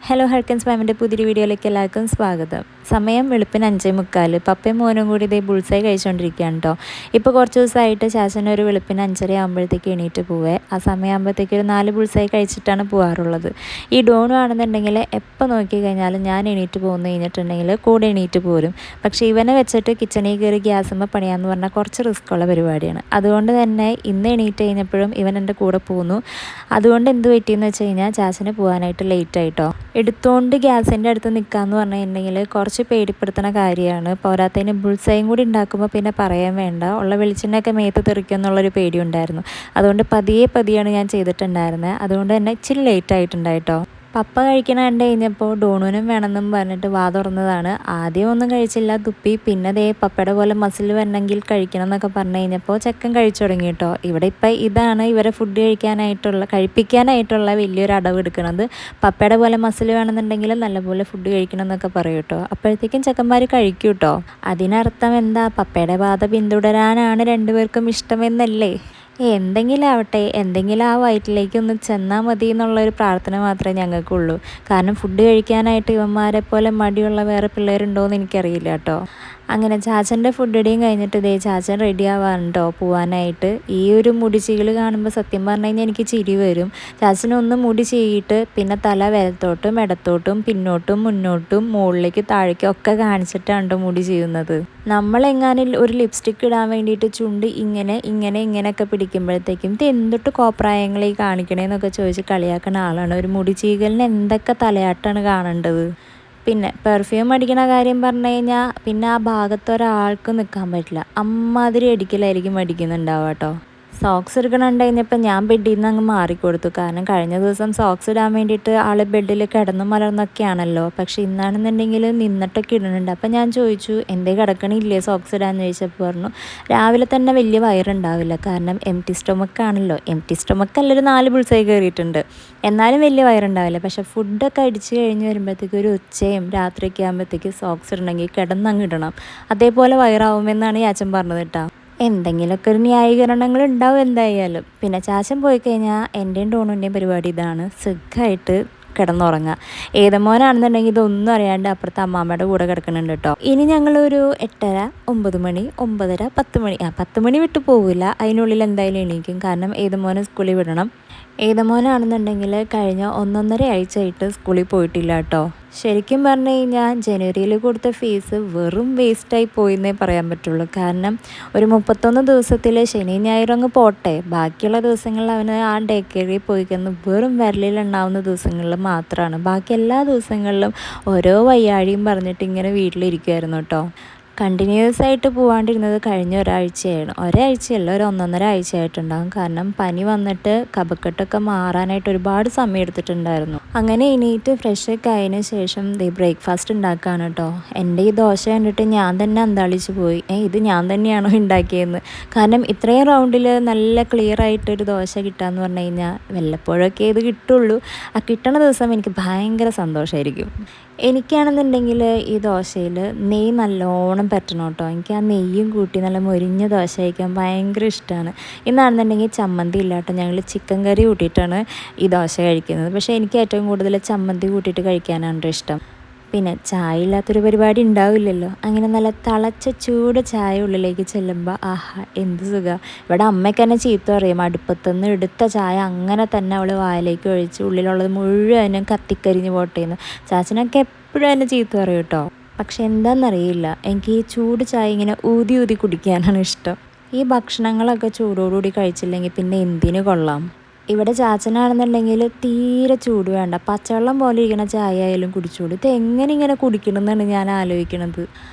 Hello ഹെൽക്കൻസ് മാമിൻ്റെ പുതിയൊരു വീഡിയോയിലേക്ക് എല്ലാവർക്കും സ്വാഗതം. സമയം വെളുപ്പിന് 5:45. പപ്പയും മോനും കൂടി ഇതേ ബുൾസൈ കഴിച്ചുകൊണ്ടിരിക്കുകയാണ് കേട്ടോ. ഇപ്പോൾ കുറച്ച് ദിവസമായിട്ട് ചാച്ചൻ ഒരു വെളുപ്പിന് 5:30 ആകുമ്പോഴത്തേക്ക് എണീറ്റ് പോവേ. ആ സമയമാകുമ്പോഴത്തേക്ക് ഒരു 4 ബുൾസൈ കഴിച്ചിട്ടാണ് പോകാറുള്ളത്. ഈ ഡോണു ആണെന്നുണ്ടെങ്കിൽ എപ്പോൾ നോക്കി കഴിഞ്ഞാലും ഞാൻ എണീറ്റ് പോകുന്നു കഴിഞ്ഞിട്ടുണ്ടെങ്കിൽ കൂടെ എണീറ്റ് പോരും. പക്ഷേ ഇവനെ വെച്ചിട്ട് കിച്ചണിൽ കയറി ഗ്യാസുമ്മ പണിയാന്ന് പറഞ്ഞാൽ കുറച്ച് റിസ്ക്കുള്ള പരിപാടിയാണ്. അതുകൊണ്ട് തന്നെ ഇന്ന് എണീറ്റ് കഴിഞ്ഞപ്പോഴും ഇവൻ എൻ്റെ കൂടെ പോന്നു. അതുകൊണ്ട് എന്ത് പറ്റിയെന്ന് വെച്ച് കഴിഞ്ഞാൽ ചാച്ചന് പോകാനായിട്ട് ലേറ്റ് ആയിട്ടോ. എടുത്തുകൊണ്ട് ഗ്യാസിൻ്റെ അടുത്ത് നിൽക്കാമെന്ന് പറഞ്ഞിട്ടുണ്ടെങ്കിൽ കുറച്ച് പേടിപ്പെടുത്തുന്ന കാര്യമാണ്. പോരാത്തതിന് ബുൾസൈയും കൂടി ഉണ്ടാക്കുമ്പോൾ പിന്നെ പറയാൻ വേണ്ട, ഉള്ള വെളിച്ചെണ്ണയൊക്കെ മേത്ത് തെറിക്കും എന്നുള്ളൊരു പേടിയുണ്ടായിരുന്നു. അതുകൊണ്ട് പതിയെയാണ് ഞാൻ ചെയ്തിട്ടുണ്ടായിരുന്നത്. അതുകൊണ്ട് തന്നെ ഇച്ചിരി ലേറ്റ് ആയിട്ടുണ്ടായിട്ടോ. പപ്പ കഴിക്കണ കണ്ട് കഴിഞ്ഞപ്പോൾ ഡോണുവിനും വേണമെന്നും പറഞ്ഞിട്ട് വാ തുറന്നതാണ്. ആദ്യം ഒന്നും കഴിച്ചില്ല, തുപ്പി. പിന്നെ ദേ പപ്പയുടെ പോലെ മസിൽ വരണമെങ്കിൽ കഴിക്കണം എന്നൊക്കെ പറഞ്ഞു കഴിഞ്ഞപ്പോൾ ചെക്കൻ കഴിച്ചു തുടങ്ങി കേട്ടോ. ഇവിടെ ഇപ്പം ഇതാണ് ഇവരെ ഫുഡ് കഴിപ്പിക്കാനായിട്ടുള്ള വലിയൊരു അടവ് എടുക്കുന്നത്. പപ്പയുടെ പോലെ മസിൽ വേണമെന്നുണ്ടെങ്കിൽ നല്ലപോലെ ഫുഡ് കഴിക്കണം എന്നൊക്കെ പറയും കേട്ടോ. അപ്പോഴത്തേക്കും ചെക്കന്മാർ കഴിക്കും കേട്ടോ. അതിനർത്ഥം എന്താ, പപ്പയുടെ പാത പിന്തുടരാനാണ് രണ്ടുപേർക്കും ഇഷ്ടമെന്നല്ലേ. എന്തെങ്കിലും ആ വയറ്റിലേക്ക് ഒന്ന് ചെന്നാൽ മതി എന്നുള്ളൊരു പ്രാർത്ഥന മാത്രമേ ഞങ്ങൾക്കുള്ളൂ. കാരണം ഫുഡ് കഴിക്കാനായിട്ട് ഇവന്മാരെ പോലെ മടിയുള്ള വേറെ പിള്ളേരുണ്ടോ എന്ന് എനിക്കറിയില്ല കേട്ടോ. അങ്ങനെ ചാച്ചൻ്റെ ഫുഡ് ഇടിയും കഴിഞ്ഞിട്ട് ഇതേ ചാച്ചൻ റെഡി ആവാറുണ്ടോ പോവാനായിട്ട്. ഈ ഒരു മുടി ചീകൽ കാണുമ്പോൾ സത്യം പറഞ്ഞു കഴിഞ്ഞാൽ എനിക്ക് ചിരി വരും. ചാച്ചനൊന്ന് മുടി ചീകിയിട്ട് പിന്നെ തല വലത്തോട്ടും ഇടത്തോട്ടും പിന്നോട്ടും മുന്നോട്ടും മുകളിലേക്ക് താഴേക്കും ഒക്കെ കാണിച്ചിട്ടാണ് മുടി ചെയ്യുന്നത്. നമ്മളെങ്ങാനും ഒരു ലിപ്സ്റ്റിക്ക് ഇടാൻ വേണ്ടിയിട്ട് ചുണ്ട് ഇങ്ങനെയൊക്കെ പിടിക്കുമ്പോഴത്തേക്കും ഇത് എന്തൊട്ട് കോപ്രായങ്ങളെ കാണിക്കണേന്നൊക്കെ ചോദിച്ച് കളിയാക്കുന്ന ആളാണ്. ഒരു മുടി ചീകലിന് എന്തൊക്കെ തലയാട്ടാണ് കാണേണ്ടത്. പിന്നെ പെർഫ്യൂം അടിക്കണ കാര്യം പറഞ്ഞു കഴിഞ്ഞാൽ പിന്നെ ആ ഭാഗത്ത് ഒരാൾക്ക് നിൽക്കാൻ പറ്റില്ല. അമ്മാതിരി അടിക്കലായിരിക്കും അടിക്കുന്നുണ്ടാവുക കേട്ടോ. സോക്സ് എടുക്കണുണ്ട് കഴിഞ്ഞപ്പോൾ ഞാൻ ബെഡിൽ നിന്ന് അങ്ങ് മാറിക്കൊടുത്തു. കാരണം കഴിഞ്ഞ ദിവസം സോക്സ് ഇടാൻ വേണ്ടിയിട്ട് ആൾ ബെഡിൽ കിടന്നു മലർന്നൊക്കെയാണല്ലോ. പക്ഷെ ഇന്നാണെന്നുണ്ടെങ്കിൽ നിന്നിട്ടൊക്കെ ഇടുന്നുണ്ട്. അപ്പം ഞാൻ ചോദിച്ചു, എന്തേ കിടക്കണില്ലേ സോക്സ് ഇടാന്ന് ചോദിച്ചപ്പോൾ പറഞ്ഞു, രാവിലെ തന്നെ വലിയ വയറുണ്ടാവില്ല, കാരണം എംപ്റ്റി സ്റ്റൊമക്കാണല്ലോ. എംപ്റ്റി സ്റ്റൊമക്കല്ല, ഒരു 4 ബുൾസൈ കയറിയിട്ടുണ്ട്, എന്നാലും വലിയ വയറുണ്ടാവില്ല. പക്ഷെ ഫുഡൊക്കെ അടിച്ച് കഴിഞ്ഞ് വരുമ്പോഴത്തേക്ക് ഒരു ഉച്ചയും രാത്രിയൊക്കെ ആകുമ്പോഴത്തേക്ക് സോക്സ് ഇടണമെങ്കിൽ കിടന്നങ്ങ് ഇടണം. അതേപോലെ വയറാവുമെന്നാണ് ചാച്ചൻ പറഞ്ഞത് കേട്ടോ. എന്തെങ്കിലുമൊക്കെ ഒരു ന്യായീകരണങ്ങൾ ഉണ്ടാവും എന്തായാലും. പിന്നെ ചാച്ചൻ പോയി കഴിഞ്ഞാൽ എൻ്റെയും ഡോണുൻ്റെയും പരിപാടി ഇതാണ്, സുഖമായിട്ട് കിടന്നുറങ്ങുക. ഏതമോനാണെന്നുണ്ടെങ്കിൽ ഇതൊന്നും അറിയാണ്ട് അപ്പുറത്തെ അമ്മാമ്മയുടെ കൂടെ കിടക്കുന്നുണ്ട് കേട്ടോ. ഇനി ഞങ്ങളൊരു 8:30, 9 മണി, 9:30, 10 മണി 10 മണി വിട്ട് പോവില്ല, അതിനുള്ളിൽ എന്തായാലും എണീക്കും. കാരണം ഏതമോനെ സ്കൂളിൽ വിടണം. ഏതമോനാണെന്നുണ്ടെങ്കിൽ കഴിഞ്ഞ 1.5 ആഴ്ചയായിട്ട് സ്കൂളിൽ പോയിട്ടില്ല കേട്ടോ. ശരിക്കും പറഞ്ഞു കഴിഞ്ഞാൽ ജനുവരിയിൽ കൊടുത്ത ഫീസ് വെറും വേസ്റ്റായി പോയെന്നേ പറയാൻ പറ്റുള്ളൂ. കാരണം ഒരു 31 ദിവസത്തിൽ ശനി ഞായറും അങ്ങ് പോട്ടെ, ബാക്കിയുള്ള ദിവസങ്ങളിൽ അവന് ആ ഡേ കെയറിൽ പോയിക്കുന്ന വെറും വിരലിലുണ്ടാവുന്ന ദിവസങ്ങളിൽ മാത്രമാണ്. ബാക്കി എല്ലാ ദിവസങ്ങളിലും ഓരോ വയ്യാഴിയും പറഞ്ഞിട്ട് ഇങ്ങനെ വീട്ടിലിരിക്കുമായിരുന്നു കേട്ടോ. കണ്ടിന്യൂസ് ആയിട്ട് പോകാണ്ടിരുന്നത് കഴിഞ്ഞ ഒരാഴ്ചയാണ്. ഒരാഴ്ചയല്ല, ഒരു 1.5 ആഴ്ചയായിട്ടുണ്ടാകും. കാരണം പനി വന്നിട്ട് കഫക്കെട്ടൊക്കെ മാറാനായിട്ട് ഒരുപാട് സമയം എടുത്തിട്ടുണ്ടായിരുന്നു. അങ്ങനെ എണീറ്റ് ഫ്രഷൊക്കെ ആയതിനു ശേഷം ബ്രേക്ക്ഫാസ്റ്റ് ഉണ്ടാക്കുകയാണ് കേട്ടോ. എൻ്റെ ഈ ദോശ കണ്ടിട്ട് ഞാൻ തന്നെ അന്താളിച്ച് പോയി, ഇത് ഞാൻ തന്നെയാണോ ഉണ്ടാക്കിയതെന്ന്. കാരണം ഇത്രയും റൗണ്ടിൽ നല്ല ക്ലിയർ ആയിട്ടൊരു ദോശ കിട്ടുകയെന്ന് പറഞ്ഞു കഴിഞ്ഞാൽ വല്ലപ്പോഴൊക്കെ ഇത് കിട്ടുള്ളൂ. ആ കിട്ടണ ദിവസം എനിക്ക് ഭയങ്കര സന്തോഷമായിരിക്കും. എനിക്കാണെന്നുണ്ടെങ്കിൽ ഈ ദോശയിൽ നെയ്യ് നല്ലോണം പറ്റണം കേട്ടോ. എനിക്ക് ആ നെയ്യും കൂട്ടി നല്ല മൊരിഞ്ഞ ദോശ കഴിക്കാൻ ഭയങ്കര ഇഷ്ടമാണ്. ഇന്നാണെന്നുണ്ടെങ്കിൽ ചമ്മന്തി ഇല്ല കേട്ടോ, ഞങ്ങൾ ചിക്കൻ കറി കൂട്ടിയിട്ടാണ് ഈ ദോശ കഴിക്കുന്നത്. പക്ഷേ എനിക്ക് ഏറ്റവും കൂടുതൽ ചമ്മന്തി കൂട്ടിയിട്ട് കഴിക്കാനാണ് ഇഷ്ടം. പിന്നെ ചായ ഇല്ലാത്തൊരു പരിപാടി ഉണ്ടാവില്ലല്ലോ. അങ്ങനെ നല്ല തിളച്ച ചൂട് ചായ ഉള്ളിലേക്ക് ചെല്ലുമ്പോൾ ആഹാ എന്ത് സുഖം. ഇവിടെ അമ്മയ്ക്ക് തന്നെ ചീത്ത പറയും, അടുപ്പത്തുനിന്ന് എടുത്ത ചായ അങ്ങനെ തന്നെ അവൾ വായിലേക്ക് ഒഴിച്ച് ഉള്ളിലുള്ളത് മുഴുവനും കത്തിക്കരിഞ്ഞ് പോട്ടേന്ന്. ചാച്ചനൊക്കെ എപ്പോഴും എന്നെ ചീത്ത പറയും കേട്ടോ. പക്ഷെ എന്താണെന്നറിയില്ല, എനിക്ക് ഈ ചൂട് ചായ ഇങ്ങനെ ഊതി കുടിക്കാനാണ് ഇഷ്ടം. ഈ ഭക്ഷണങ്ങളൊക്കെ ചൂടോടുകൂടി കഴിച്ചില്ലെങ്കിൽ പിന്നെ എന്തിനു കൊള്ളാം. ഇവിടെ ചാച്ചനാണെന്നുണ്ടെങ്കിൽ തീരെ ചൂട് വേണ്ട, പച്ചവെള്ളം പോലെ ഇരിക്കുന്ന ചായ ആയാലും കുടിച്ചോളൂ. ഇത് എങ്ങനെ ഇങ്ങനെ കുടിക്കണമെന്നാണ് ഞാൻ ആലോചിക്കണത്.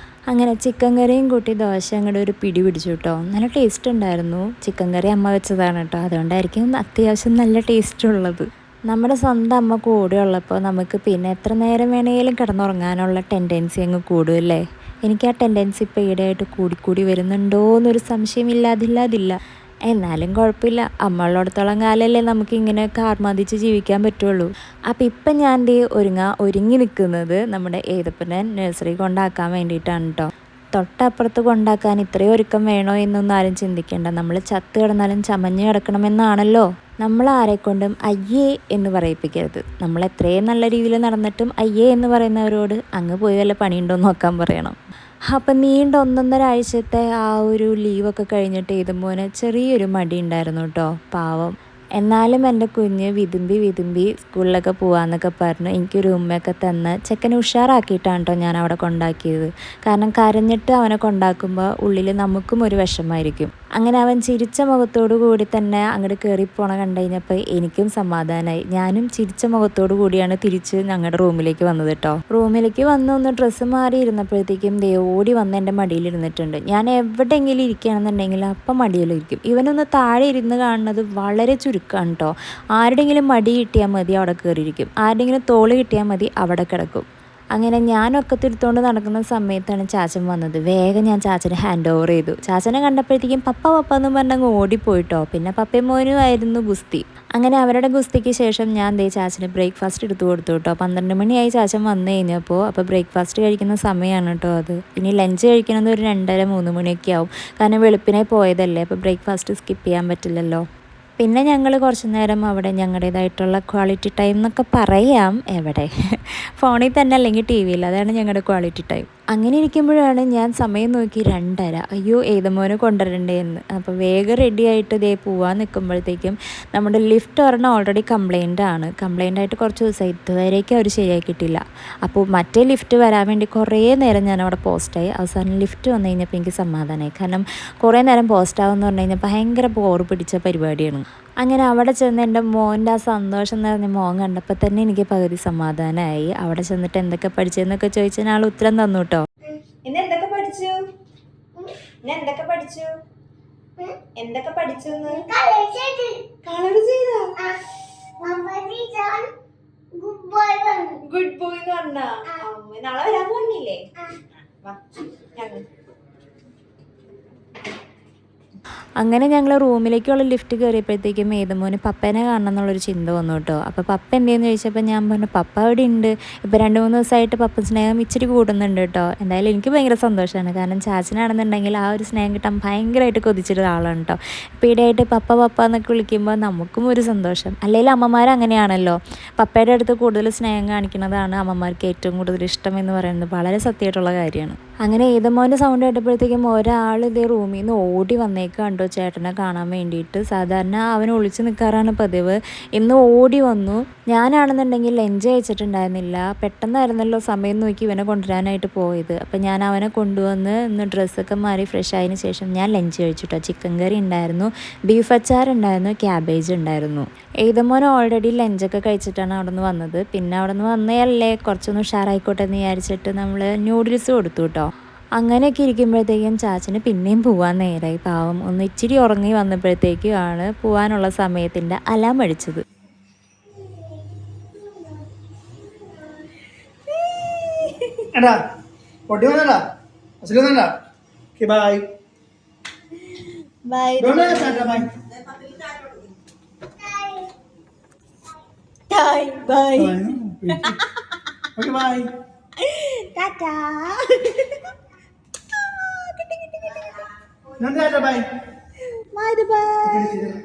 അങ്ങനെ ചിക്കൻ കറിയും കൂട്ടി ദോശ അങ്ങോട്ട് ഒരു പിടി പിടിച്ചു കേട്ടോ. നല്ല ടേസ്റ്റ് ഉണ്ടായിരുന്നു. ചിക്കൻ കറി അമ്മ വെച്ചതാണ് കേട്ടോ, അതുകൊണ്ടായിരിക്കും അത്യാവശ്യം നല്ല ടേസ്റ്റ് ഉള്ളത്. നമ്മുടെ സ്വന്തം അമ്മ കൂടെ ഉള്ളപ്പോൾ നമുക്ക് പിന്നെ എത്ര നേരം വേണമെങ്കിലും കിടന്നുറങ്ങാനുള്ള ടെൻഡൻസി അങ്ങ് കൂടുമല്ലേ. എനിക്ക് ആ ടെൻഡൻസി ഇപ്പോൾ ഈടെയായിട്ട് കൂടി വരുന്നുണ്ടോ എന്നൊരു സംശയം ഇല്ലാതില്ല. എന്നാലും കുഴപ്പമില്ല, അമ്മ ഉള്ളിടത്തോളം കാലമല്ലേ നമുക്ക് ഇങ്ങനെയൊക്കെ ആർമാദിച്ച് ജീവിക്കാൻ പറ്റുള്ളൂ. അപ്പം ഇപ്പം ഞാൻ ഒരുങ്ങി നിൽക്കുന്നത് നമ്മുടെ ഏതപ്പനെ നഴ്സറി കൊണ്ടാക്കാൻ വേണ്ടിയിട്ടാണ് കേട്ടോ. തൊട്ടപ്പുറത്ത് കൊണ്ടാക്കാൻ ഇത്രയും ഒരുക്കം വേണോ എന്നൊന്നും ആരും ചിന്തിക്കേണ്ട. നമ്മൾ ചത്ത് കിടന്നാലും ചമഞ്ഞ് കിടക്കണമെന്നാണല്ലോ. നമ്മൾ ആരെക്കൊണ്ടും അയ്യേ എന്ന് പറയിപ്പിക്കരുത്. നമ്മൾ എത്രയും നല്ല രീതിയിൽ നടന്നിട്ടും അയ്യേ എന്ന് പറയുന്നവരോട് അങ്ങ് പോയി വല്ല പണിയുണ്ടോ നോക്കാൻ പറയണം. അപ്പം നീണ്ട 1.5 ആഴ്ചത്തെ ആ ഒരു ലീവൊക്കെ കഴിഞ്ഞിട്ട് ഇതുപോലെ ചെറിയൊരു മടി ഉണ്ടായിരുന്നു കേട്ടോ, പാവം. എന്നാലും എൻ്റെ കുഞ്ഞ് വിതുമ്പി സ്കൂളിലൊക്കെ പോകാമെന്നൊക്കെ പറഞ്ഞു എനിക്കൊരു ഉമ്മയൊക്കെ തന്ന് ചെക്കനെ ഉഷാറാക്കിയിട്ടാണ് കേട്ടോ ഞാൻ അവിടെ കൊണ്ടാക്കിയത്. കാരണം കരഞ്ഞിട്ട് അവനെ കൊണ്ടാക്കുമ്പോൾ ഉള്ളിൽ നമുക്കും ഒരു വിഷമമായിരിക്കും. അങ്ങനെ അവൻ ചിരിച്ച മുഖത്തോടു കൂടി തന്നെ അങ്ങോട്ട് കയറിപ്പോണ കണ്ടു കഴിഞ്ഞപ്പോൾ എനിക്കും സമാധാനമായി. ഞാനും ചിരിച്ച മുഖത്തോടു കൂടിയാണ് തിരിച്ച് ഞങ്ങളുടെ റൂമിലേക്ക് വന്നത് കേട്ടോ. റൂമിലേക്ക് വന്ന് ഒന്ന് ഡ്രസ്സ് മാറി ഇരുന്നപ്പോഴത്തേക്കും ഓടി വന്ന് എൻ്റെ മടിയിലിരുന്നിട്ടുണ്ട്. ഞാൻ എവിടെയെങ്കിലും ഇരിക്കുകയാണെന്നുണ്ടെങ്കിൽ അപ്പം മടിയിലിരിക്കും. ഇവനൊന്ന് താഴെ ഇരുന്ന് കാണുന്നത് വളരെ ചുരുക്കമാണ് കേട്ടോ. ആരുടെയെങ്കിലും മടി കിട്ടിയാൽ മതി അവിടെ കയറിയിരിക്കും, ആരുടെയെങ്കിലും തോള് കിട്ടിയാൽ മതി അവിടെ കിടക്കും. അങ്ങനെ ഞാനൊക്കെ തിരുത്തോണ്ട് നടക്കുന്ന സമയത്താണ് ചാച്ചൻ വന്നത്. വേഗം ഞാൻ ചാച്ചനെ ഹാൻഡ് ഓവർ ചെയ്തു. ചാച്ചനെ കണ്ടപ്പോഴത്തേക്കും പപ്പ എന്ന് പറഞ്ഞങ്ങ് ഓടിപ്പോയിട്ടോ. പിന്നെ പപ്പയും മോനും ആയിരുന്നു ഗുസ്തി. അങ്ങനെ അവരുടെ ഗുസ്തിക്ക് ശേഷം ഞാൻ ചാച്ചന് ബ്രേക്ക്ഫാസ്റ്റ് എടുത്തു കൊടുത്തു കേട്ടോ. 12 മണിയായി ചാച്ചൻ വന്നു കഴിഞ്ഞപ്പോൾ. അപ്പോൾ ബ്രേക്ക്ഫാസ്റ്റ് കഴിക്കുന്ന സമയമാണ് കേട്ടോ അത്. ഇനി ലഞ്ച് കഴിക്കണമെന്ന് ഒരു 2:30-3 മണിയൊക്കെ ആവും. കാരണം വെളുപ്പിനെ പോയതല്ലേ, അപ്പോൾ ബ്രേക്ക്ഫാസ്റ്റ് സ്കിപ്പ് ചെയ്യാൻ പറ്റില്ലല്ലോ. പിന്നെ ഞങ്ങൾ കുറച്ച് നേരം അവിടെ ഞങ്ങളുടേതായിട്ടുള്ള ക്വാളിറ്റി ടൈം എന്നൊക്കെ പറയാം. എവിടെ ഫോണിൽ തന്നെ അല്ലെങ്കിൽ ടി വിയിൽ, അതാണ് ഞങ്ങളുടെ ക്വാളിറ്റി ടൈം. അങ്ങനെ ഇരിക്കുമ്പോഴാണ് ഞാൻ സമയം നോക്കി 2:30. അയ്യോ ഏതമോനെ കൊണ്ടുവരണ്ടേ എന്ന്. അപ്പോൾ വേഗം റെഡി ആയിട്ട് പോവാൻ നിൽക്കുമ്പോഴത്തേക്കും നമ്മുടെ ലിഫ്റ്റ് ഒരെണ്ണം ഓൾറെഡി കംപ്ലൈൻ്റ് ആയിട്ട് കുറച്ച് ദിവസം ഇതുവരേക്കും അവർ ശരിയാക്കിയിട്ടില്ല. അപ്പോൾ മറ്റേ ലിഫ്റ്റ് വരാൻ വേണ്ടി കുറേ നേരം ഞാൻ അവിടെ പോസ്റ്റായി. അവസാനം ലിഫ്റ്റ് വന്നു കഴിഞ്ഞപ്പോൾ എനിക്ക് സമാധാനമായി. കാരണം കുറേ നേരം പോസ്റ്റാവെന്ന് പറഞ്ഞു കഴിഞ്ഞാൽ ഭയങ്കര ബോറ് പിടിച്ച പരിപാടിയാണ്. അങ്ങനെ അവിടെ ചെന്ന് എൻ്റെ മോൻ്റെ ആ സന്തോഷം എന്ന് പറഞ്ഞ മോൻ കണ്ടപ്പോൾ തന്നെ എനിക്ക് പകുതി സമാധാനമായി. അവിടെ ചെന്നിട്ട് എന്തൊക്കെ പഠിച്ചതെന്നൊക്കെ ചോദിച്ചാൽ ആൾ ഉത്തരം തന്നു കേട്ടോ. എന്തൊക്കെ പഠിച്ചു ഗുഡ് ബോയ് എന്ന് പറഞ്ഞാ നാളെ വരാൻ പോണില്ലേ? അങ്ങനെ ഞങ്ങൾ റൂമിലേക്കുള്ള ലിഫ്റ്റ് കയറിയപ്പോഴത്തേക്കും ഏതുമോന് പപ്പേനെ കാണണം എന്നുള്ളൊരു ചിന്ത വന്നു കേട്ടോ. അപ്പോൾ പപ്പ എന്തെന്ന് ചോദിച്ചപ്പോൾ ഞാൻ പറഞ്ഞു പപ്പ അവിടെ ഉണ്ട്. ഇപ്പോൾ 2-3 ദിവസമായിട്ട് പപ്പ സ്നേഹം ഇച്ചിരി കൂടുന്നുണ്ട് കേട്ടോ. എന്തായാലും എനിക്ക് ഭയങ്കര സന്തോഷമാണ്. കാരണം ചാച്ചനാണെന്നുണ്ടെങ്കിൽ ആ ഒരു സ്നേഹം കിട്ടാൻ ഭയങ്കരമായിട്ട് കൊതിച്ചിട്ട് ആളാണ് കേട്ടോ. ഇപ്പോൾ ഇടയായിട്ട് പപ്പ എന്നൊക്കെ വിളിക്കുമ്പോൾ നമുക്കും ഒരു സന്തോഷം. അല്ലെങ്കിൽ അമ്മമാർ അങ്ങനെയാണല്ലോ, പപ്പയുടെ അടുത്ത് കൂടുതൽ സ്നേഹം കാണിക്കുന്നതാണ് അമ്മമാർക്ക് ഏറ്റവും കൂടുതൽ ഇഷ്ടം എന്ന് പറയുന്നത് വളരെ സത്യമായിട്ടുള്ള കാര്യമാണ്. അങ്ങനെ ഏതമോൻ്റെ സൗണ്ട് കേട്ടപ്പോഴത്തേക്കും ഒരാൾ റൂമിൽ നിന്ന് ഓടി വന്നേക്കാണ്ടോ ചേട്ടനെ കാണാൻ വേണ്ടിയിട്ട്. സാധാരണ അവൻ ഒളിച്ച് നിൽക്കാറാണ് പതിവ്. ഇന്ന് ഓടി വന്നു. ഞാനാണെന്നുണ്ടെങ്കിൽ ലഞ്ച് കഴിച്ചിട്ടുണ്ടായിരുന്നില്ല. പെട്ടെന്നായിരുന്നല്ലോ സമയം നോക്കി ഇവനെ കൊണ്ടുവരാനായിട്ട് പോയത്. അപ്പം ഞാൻ അവനെ കൊണ്ടുവന്ന് ഇന്ന് ഡ്രസ്സൊക്കെ മാറി ഫ്രഷ് ആയതിന് ശേഷം ഞാൻ ലഞ്ച് കഴിച്ചിട്ടോ. ചിക്കൻ കറി ഉണ്ടായിരുന്നു, ബീഫ് അച്ചാർ ഉണ്ടായിരുന്നു, ക്യാബേജ് ഉണ്ടായിരുന്നു. ഏതമോൻ ഓൾറെഡി ലഞ്ചൊക്കെ കഴിച്ചിട്ടാണ് അവിടെ നിന്ന് വന്നത്. പിന്നെ അവിടെ നിന്ന് വന്നതല്ലേ കുറച്ചൊന്ന് ഉഷാറായിക്കോട്ടെ എന്ന് വിചാരിച്ചിട്ട് നമ്മൾ ന്യൂഡിൽസ് കൊടുത്തു കേട്ടോ. അങ്ങനെയൊക്കെ ഇരിക്കുമ്പോഴത്തേക്കും ചാച്ചന് പിന്നെയും പോവാൻ നേരായി. പാവം ഒന്ന് ഇച്ചിരി ഉറങ്ങി വന്നപ്പോഴത്തേക്കും ആണ് പോവാനുള്ള സമയത്തിൻ്റെ അലാം അടിച്ചത്. Bye. Bye.